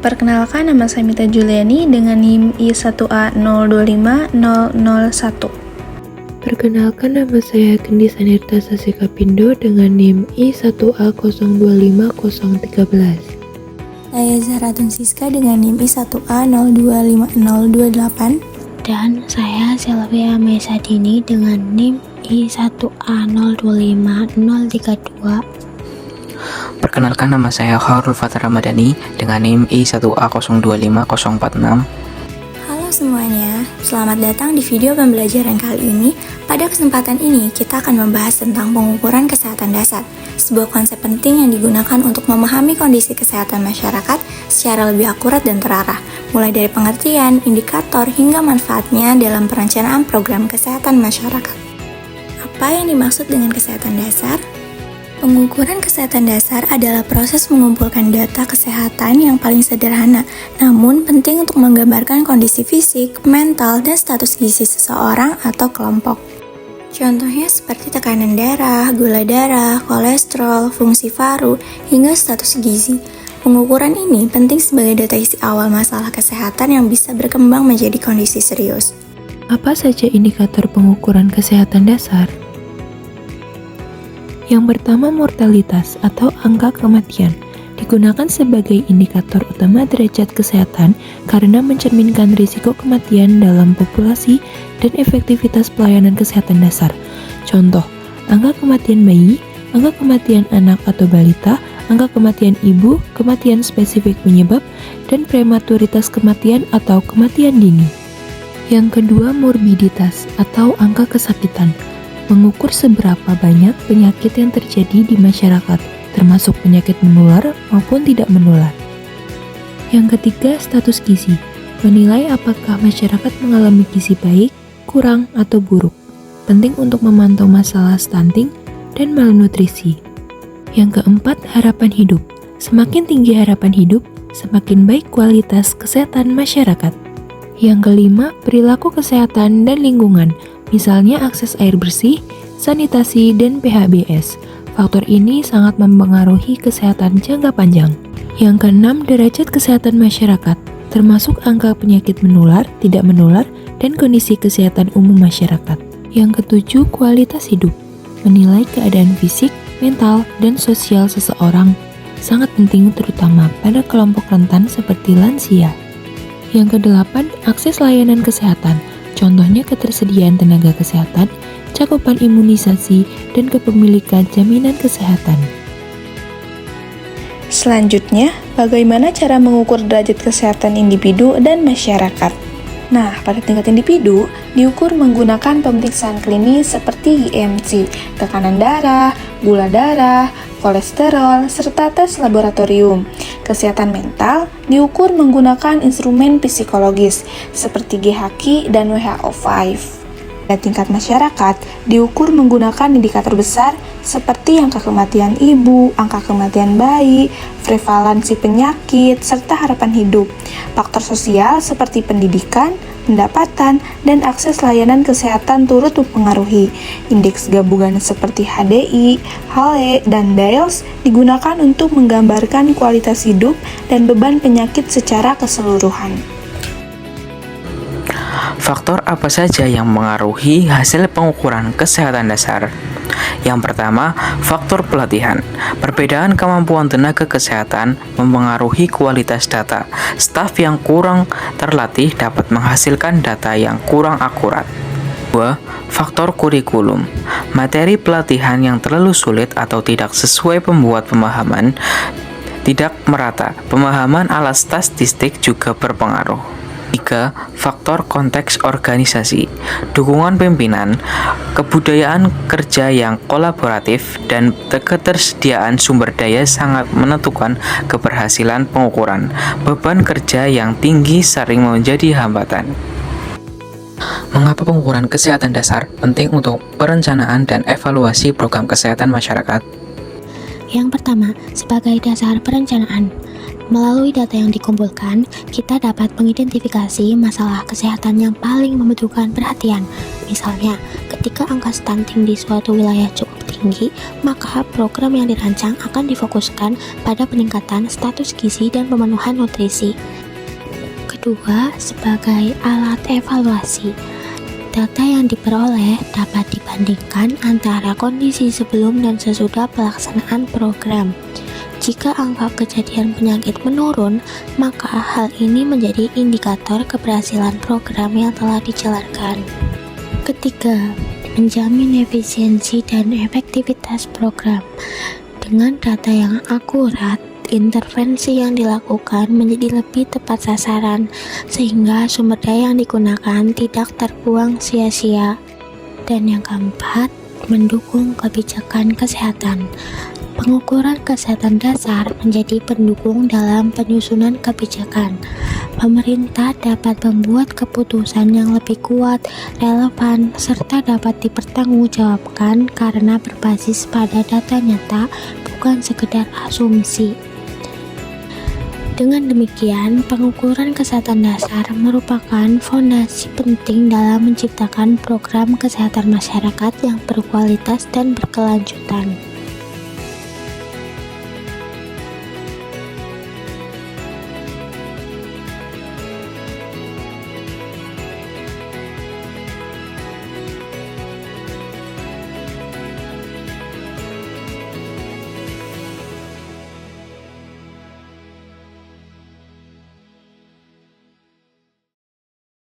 Perkenalkan, nama saya Mita Juliani dengan NIM I1A025001. Perkenalkan, nama saya Kendi Sanirta Sasikapindo dengan NIM I1A025013. Saya Zahratun Siska dengan NIM I1A025028. Dan saya Sylvia Mesadini dengan NIM I1A025032. Perkenalkan, nama saya Khairul Fatah Ramadhani dengan NIM I1A025046. Halo semuanya, selamat datang di video pembelajaran kali ini. Pada kesempatan ini, kita akan membahas tentang pengukuran kesehatan dasar, sebuah konsep penting yang digunakan untuk memahami kondisi kesehatan masyarakat secara lebih akurat dan terarah, mulai dari pengertian, indikator, hingga manfaatnya dalam perencanaan program kesehatan masyarakat. Apa yang dimaksud dengan kesehatan dasar? Pengukuran kesehatan dasar adalah proses mengumpulkan data kesehatan yang paling sederhana, namun penting untuk menggambarkan kondisi fisik, mental, dan status gizi seseorang atau kelompok. Contohnya seperti tekanan darah, gula darah, kolesterol, fungsi paru, hingga status gizi. Pengukuran ini penting sebagai deteksi awal masalah kesehatan yang bisa berkembang menjadi kondisi serius. Apa saja indikator pengukuran kesehatan dasar? Yang pertama, mortalitas atau angka kematian digunakan sebagai indikator utama derajat kesehatan karena mencerminkan risiko kematian dalam populasi dan efektivitas pelayanan kesehatan dasar. Contoh, angka kematian bayi, angka kematian anak atau balita, angka kematian ibu, kematian spesifik penyebab, dan prematuritas kematian atau kematian dini. Yang kedua, morbiditas atau angka kesakitan. Mengukur seberapa banyak penyakit yang terjadi di masyarakat, termasuk penyakit menular maupun tidak menular. Yang ketiga, status gizi. Menilai apakah masyarakat mengalami gizi baik, kurang, atau buruk. Penting untuk memantau masalah stunting dan malnutrisi. Yang keempat, harapan hidup. Semakin tinggi harapan hidup, semakin baik kualitas kesehatan masyarakat. Yang kelima, perilaku kesehatan dan lingkungan. Misalnya akses air bersih, sanitasi, dan PHBS. Faktor ini sangat mempengaruhi kesehatan jangka panjang. Yang keenam, derajat kesehatan masyarakat, termasuk angka penyakit menular, tidak menular, dan kondisi kesehatan umum masyarakat. Yang ketujuh, kualitas hidup, menilai keadaan fisik, mental, dan sosial seseorang. Sangat penting terutama pada kelompok rentan seperti lansia. Yang kedelapan, akses layanan kesehatan. Contohnya ketersediaan tenaga kesehatan, cakupan imunisasi, dan kepemilikan jaminan kesehatan. Selanjutnya, bagaimana cara mengukur derajat kesehatan individu dan masyarakat? Nah, pada tingkat individu, diukur menggunakan pemeriksaan klinis seperti IMC, tekanan darah, gula darah, kolesterol, serta tes laboratorium. Kesehatan mental diukur menggunakan instrumen psikologis seperti GHQ dan WHO-5. Pada tingkat masyarakat, diukur menggunakan indikator besar seperti angka kematian ibu, angka kematian bayi, prevalensi penyakit, serta harapan hidup. Faktor sosial seperti pendidikan, pendapatan, dan akses layanan kesehatan turut mempengaruhi. Indeks gabungan seperti HDI, HALE, dan DAILS digunakan untuk menggambarkan kualitas hidup dan beban penyakit secara keseluruhan. Faktor apa saja yang mengaruhi hasil pengukuran kesehatan dasar? Yang pertama, faktor pelatihan. Perbedaan kemampuan tenaga kesehatan mempengaruhi kualitas data. Staf yang kurang terlatih dapat menghasilkan data yang kurang akurat. 2. Faktor kurikulum. Materi pelatihan yang terlalu sulit atau tidak sesuai membuat pemahaman tidak merata. Pemahaman alat statistik juga berpengaruh. 3. Faktor konteks organisasi. Dukungan pimpinan, kebudayaan kerja yang kolaboratif, dan ketersediaan sumber daya sangat menentukan keberhasilan pengukuran. Beban kerja yang tinggi sering menjadi hambatan. Mengapa pengukuran kesehatan dasar penting untuk perencanaan dan evaluasi program kesehatan masyarakat? Yang pertama, sebagai dasar perencanaan. Melalui data yang dikumpulkan, kita dapat mengidentifikasi masalah kesehatan yang paling membutuhkan perhatian. Misalnya, ketika angka stunting di suatu wilayah cukup tinggi, maka program yang dirancang akan difokuskan pada peningkatan status gizi dan pemenuhan nutrisi. Kedua, sebagai alat evaluasi. Data yang diperoleh dapat dibandingkan antara kondisi sebelum dan sesudah pelaksanaan program. Jika angka kejadian penyakit menurun, maka hal ini menjadi indikator keberhasilan program yang telah dijalankan. Ketiga, menjamin efisiensi dan efektivitas program. Dengan data yang akurat, intervensi yang dilakukan menjadi lebih tepat sasaran, sehingga sumber daya yang digunakan tidak terbuang sia-sia. Dan yang keempat, mendukung kebijakan kesehatan. Pengukuran kesehatan dasar menjadi pendukung dalam penyusunan kebijakan. Pemerintah dapat membuat keputusan yang lebih kuat, relevan, serta dapat dipertanggungjawabkan karena berbasis pada data nyata, bukan sekedar asumsi. Dengan demikian, pengukuran kesehatan dasar merupakan fondasi penting dalam menciptakan program kesehatan masyarakat yang berkualitas dan berkelanjutan.